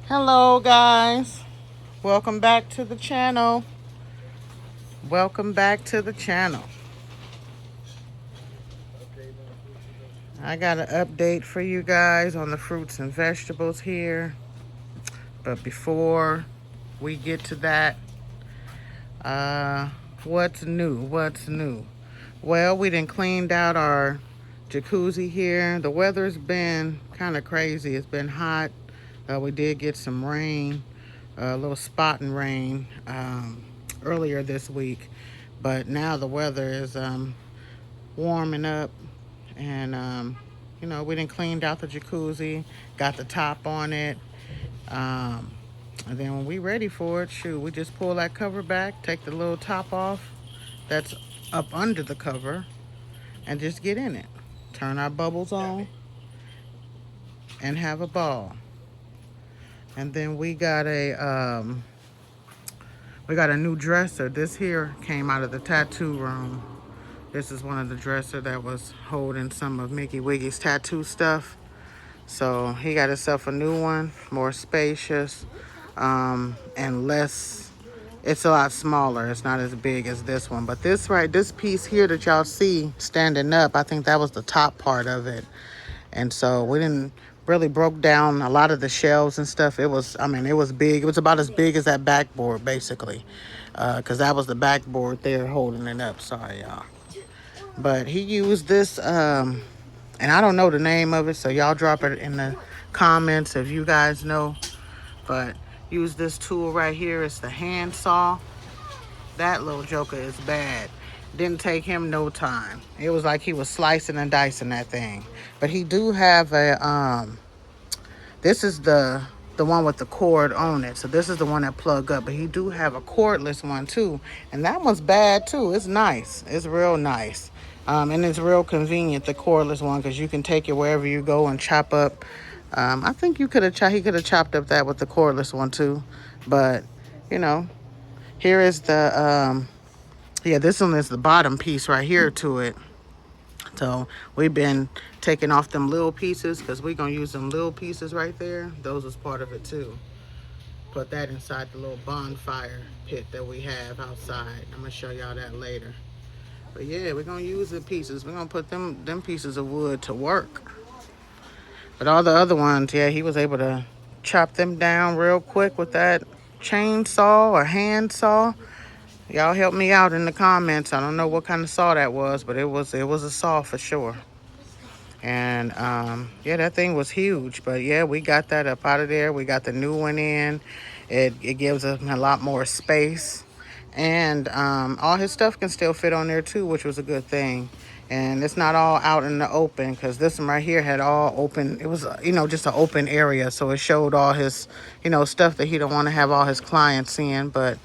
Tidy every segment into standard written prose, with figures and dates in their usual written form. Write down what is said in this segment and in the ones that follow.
Hello guys, welcome back to the channel. Welcome back to the channel. I got an update for you guys on the fruits and vegetables here. But before we get to that, what's new? What's new? Well, we done cleaned out our jacuzzi here. The weather's been kind of crazy. It's been hot. We did get some rain, a little spotting rain earlier this week. But now the weather is warming up. And, we done cleaned out the jacuzzi, got the top on it. And then when we ready for it, shoot, we just pull that cover back, take the little top off that's up under the cover, and just get in it. Turn our bubbles on and have a ball. And then we got a new dresser. This here came out of the tattoo room. This is one of the dresser that was holding some of Mickey Wiggy's tattoo stuff. So he got himself a new one, more spacious, and less, it's a lot smaller. It's not as big as this one. But this piece here that y'all see standing up, I think that was the top part of it. And so we didn't really broke down a lot of the shelves and stuff. It was big. It was about as big as that backboard, basically. Because that was the backboard there holding it up. Sorry, y'all. But he used this, and I don't know the name of it, so y'all drop it in the comments if you guys know. But use this tool right here. It's the hand saw. That little joker is bad. Didn't take him no time. It was like he was slicing and dicing that thing. But he do have a, this is the one with the cord on it. So this is the one that plug up. But he do have a cordless one too. And that one's bad too. It's nice. It's real nice. And it's real convenient, the cordless one, because you can take it wherever you go and chop up. I think he could have chopped up that with the cordless one too. But, here is the, this one is the bottom piece right here to it. So we've been taking off them little pieces because we're going to use them little pieces right there. Those was part of it too. Put that inside the little bonfire pit that we have outside. I'm going to show y'all that later. But yeah, we're going to use the pieces. We're going to put them pieces of wood to work. But all the other ones, yeah, he was able to chop them down real quick with that chainsaw or hand saw. Y'all help me out in the comments. I don't know what kind of saw that was, but it was a saw for sure. And yeah, that thing was huge. But yeah, we got that up out of there. We got the new one in. It gives us a lot more space. And all his stuff can still fit on there too, which was a good thing. And it's not all out in the open, because this one right here had all open. It was, just an open area. So it showed all his, stuff that he don't want to have all his clients seeing. But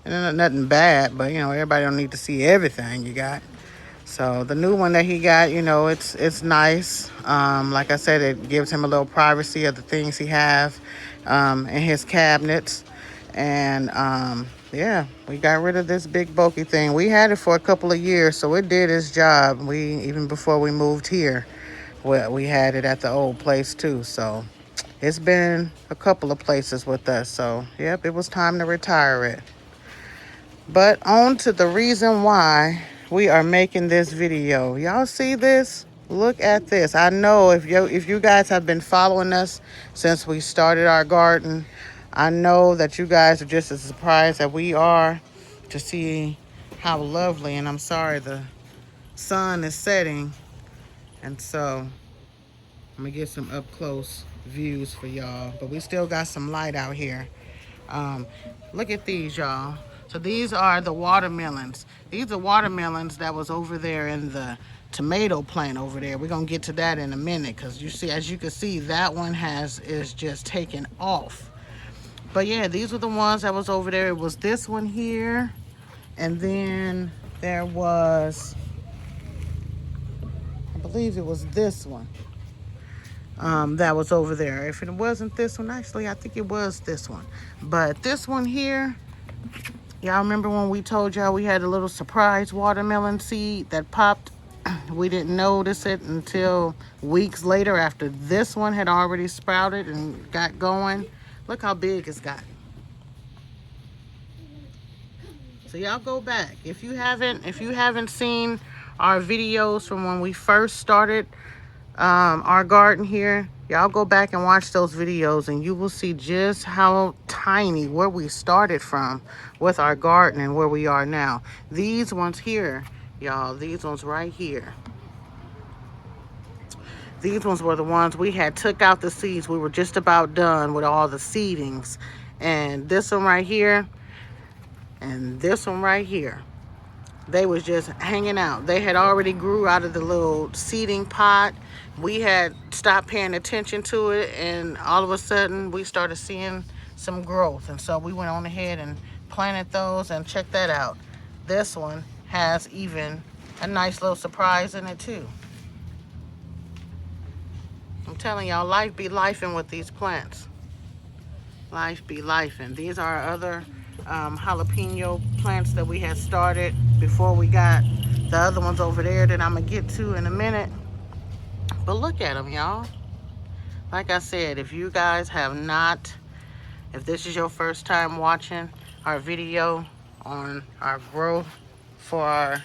nothing bad. But, everybody don't need to see everything you got. So the new one that he got, it's nice. Like I said, it gives him a little privacy of the things he have in his cabinets. And yeah, we got rid of this big bulky thing. We had it for a couple of years, so it did its job. Even before we moved here, we had it at the old place too. So it's been a couple of places with us. So yep, it was time to retire it. But on to the reason why we are making this video. Y'all see this? Look at this. I know if you guys have been following us since we started our garden, I know that you guys are just as surprised as we are to see how lovely. And I'm sorry, the sun is setting. And so I'm going to get some up close views for y'all. But we still got some light out here. Look at these, y'all. So these are the watermelons. These are watermelons that was over there in the tomato plant over there. We're going to get to that in a minute, because as you can see, that one is just taken off. But yeah, these were the ones that was over there. It was this one here. And then there was, I believe it was this one. That was over there. If it wasn't this one, actually, I think it was this one. But this one here, y'all remember when we told y'all we had a little surprise watermelon seed that popped We didn't notice it until weeks later after this one had already sprouted and got going. Look how big it's gotten. So y'all go back. If you haven't seen our videos from when we first started our garden here, y'all go back and watch those videos and you will see just how tiny where we started from with our garden and where we are now. These ones here, y'all, these ones right here. These ones were the ones we had took out the seeds. We were just about done with all the seedings. And this one right here and this one right here, they was just hanging out. They had already grew out of the little seeding pot. We had stopped paying attention to it, and all of a sudden we started seeing some growth. And so we went on ahead and planted those, and check that out. This one has even a nice little surprise in it too. I'm telling y'all, life be lifing with these plants. Life be lifing. These are our other jalapeno plants that we had started before we got the other ones over there that I'm gonna get to in a minute. But look at them, y'all. Like I said, if you guys have not, if this is your first time watching our video on our growth for our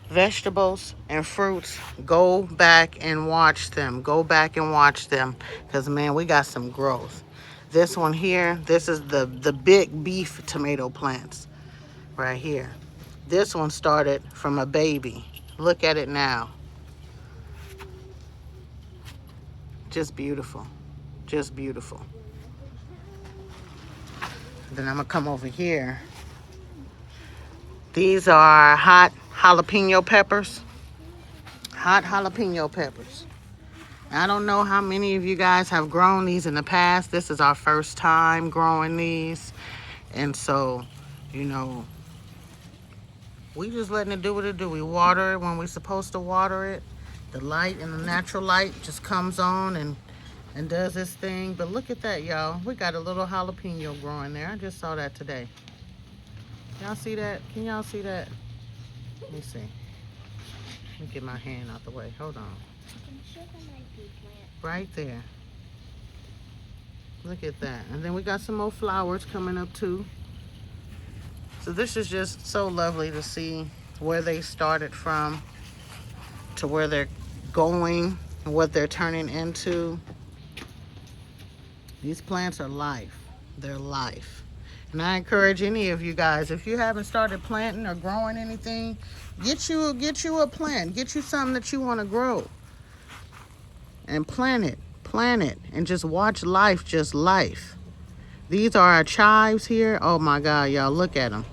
vegetables and fruits, go back and watch them. Go back and watch them, because man, we got some growth. This one here, this is the big beef tomato plants right here. This one started from a baby. Look at it now. Just beautiful. Just beautiful. Then I'm gonna come over here. These are hot jalapeno peppers. Hot jalapeno peppers. I don't know how many of you guys have grown these in the past. This is our first time growing these. And so, you know, we just letting it do what it do. We water it when we're supposed to water it. The light and the natural light just comes on and does its thing. But look at that, y'all. We got a little jalapeno growing there. I just saw that today. Y'all see that? Can y'all see that? Let me see. Let me get my hand out the way. Hold on. Right there. Look at that. And then we got some more flowers coming up too. So this is just so lovely to see where they started from to where they're going and what they're turning into. These plants are life. They're life. And I encourage any of you guys, if you haven't started planting or growing anything, get you a plant. Get you something that you want to grow. And plant it, and just watch life, just life. These are our chives here. Oh my God, y'all, look at them.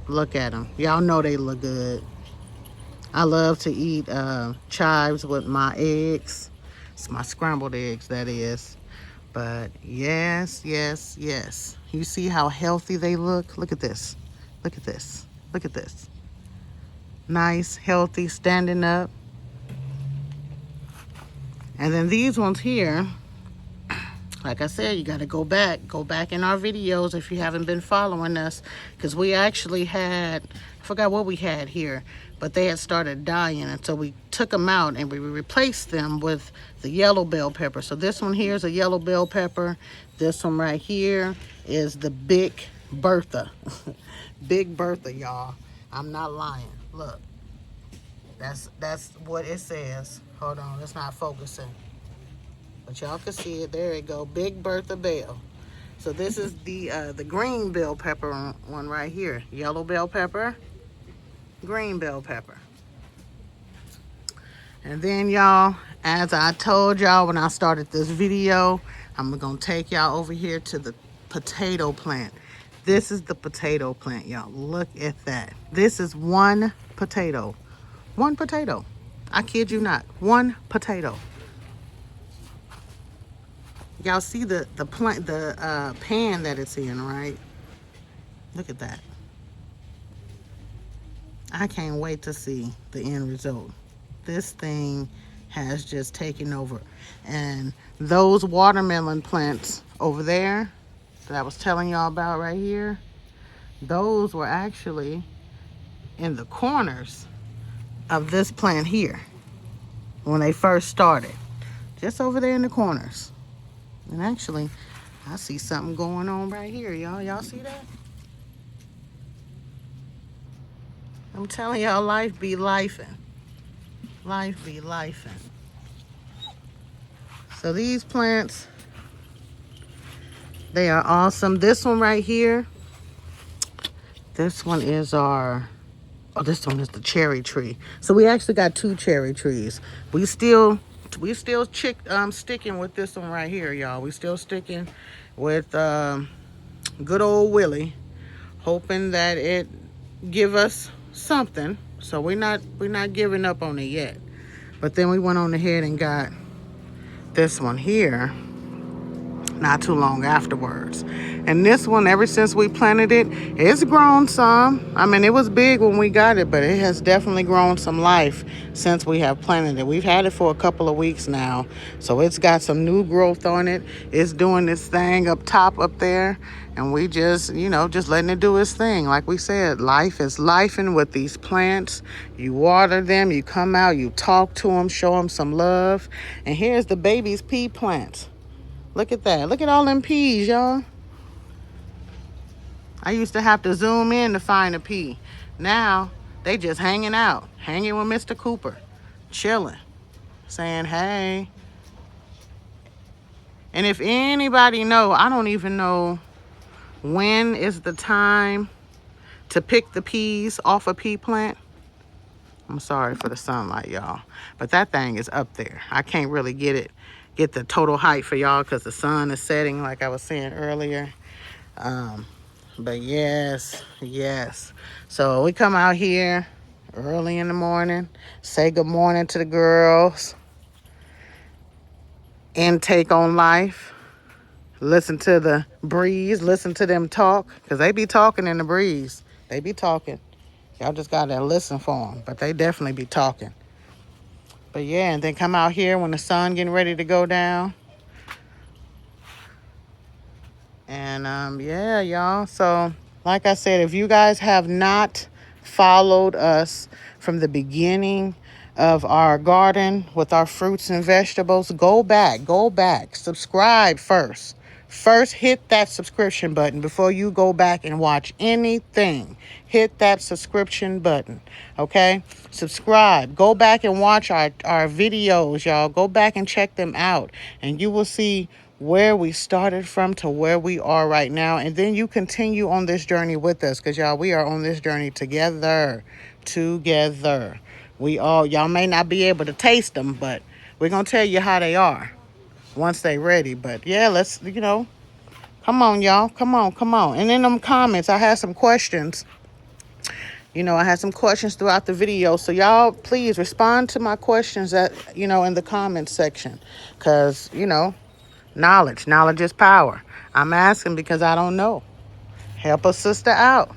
Look at them. Y'all know they look good. I love to eat chives with my eggs. It's my scrambled eggs, that is. But yes, yes, yes. You see how healthy they look? Look at this. Look at this. Look at this. Nice, healthy, standing up. And then these ones here, like I said, you got to go back in our videos if you haven't been following us, because we actually had, I forgot what we had here, but they had started dying, and so we took them out and we replaced them with the yellow bell pepper. So this one here is a yellow bell pepper. This one right here is the Big Bertha. Big Bertha, y'all. I'm not lying. Look, that's what it says. Hold on, it's not focusing. But y'all can see it. There it go. Big Bertha Bell. So this is the green bell pepper one right here. Yellow bell pepper, green bell pepper. And then y'all, as I told y'all when I started this video, I'm gonna take y'all over here to the potato plant. This is the potato plant, y'all. Look at that. This is one potato. One potato. I kid you not. One potato. Y'all see the plant, the pan that it's in, right? Look at that. I can't wait to see the end result. This thing has just taken over. And those watermelon plants over there that I was telling y'all about right here, those were actually in the corners. of this plant here when they first started. Just over there in the corners. And actually, I see something going on right here, y'all. Y'all see that? I'm telling y'all, life be lifing. Life be lifing. So these plants, they are awesome. This one right here, this one is our, oh, this one is the cherry tree. So we actually got 2 cherry trees. We still sticking with this one right here, y'all. We still sticking with good old Willie, hoping that it give us something. So we're not giving up on it yet. But then we went on ahead and got this one here not too long afterwards. And this one, ever since we planted it, it's grown some. I mean, it was big when we got it, but it has definitely grown some life since we have planted it. We've had it for a couple of weeks now, so it's got some new growth on it. It's doing this thing up top up there, and we just, you know, just letting it do its thing. Like we said, life is lifing with these plants. You water them, you come out, you talk to them, show them some love. And here's the baby's pea plants. Look at that. Look at all them peas, y'all. I used to have to zoom in to find a pea. Now, they just hanging out. Hanging with Mr. Cooper. Chilling. Saying, hey. And if anybody know, I don't even know when is the time to pick the peas off a pea plant. I'm sorry for the sunlight, y'all. But that thing is up there. I can't really get the total height for y'all because the sun is setting like I was saying earlier. But yes. So we come out here early in the morning, say good morning to the girls, intake on life, listen to the breeze, listen to them talk, because they be talking in the breeze. They be talking. Y'all just gotta listen for them, but they definitely be talking. But yeah, and then come out here when the sun getting ready to go down. And yeah, y'all. So like I said, if you guys have not followed us from the beginning of our garden with our fruits and vegetables, go back, subscribe first. First, hit that subscription button before you go back and watch anything. Hit that subscription button, okay? Subscribe. Go back and watch our videos, y'all. Go back and check them out, and you will see where we started from to where we are right now. And then you continue on this journey with us, because y'all, we are on this journey together. Y'all may not be able to taste them, but we're gonna tell you how they are once they ready. But yeah, let's, you know, come on, y'all, come on. And in them comments, I had some questions. You know, I had some questions throughout the video, so y'all please respond to my questions in the comments section, because knowledge is power. I'm asking because I don't know. Help a sister out.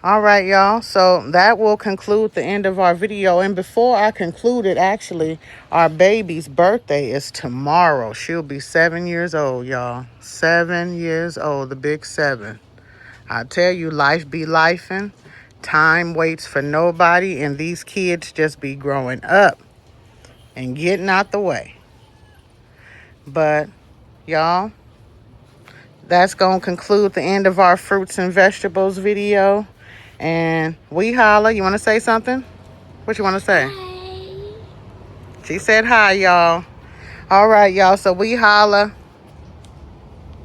All right, y'all. So that will conclude the end of our video. And before I conclude it, actually, our baby's birthday is tomorrow. She'll be 7 years old, y'all. 7 years old, the big 7. I tell you, life be lifing. Time waits for nobody. And these kids just be growing up and getting out the way. But, y'all, that's going to conclude the end of our fruits and vegetables video. And we holla. You want to say something? What you want to say? Hi. She said hi, y'all. All right, y'all. So we holla.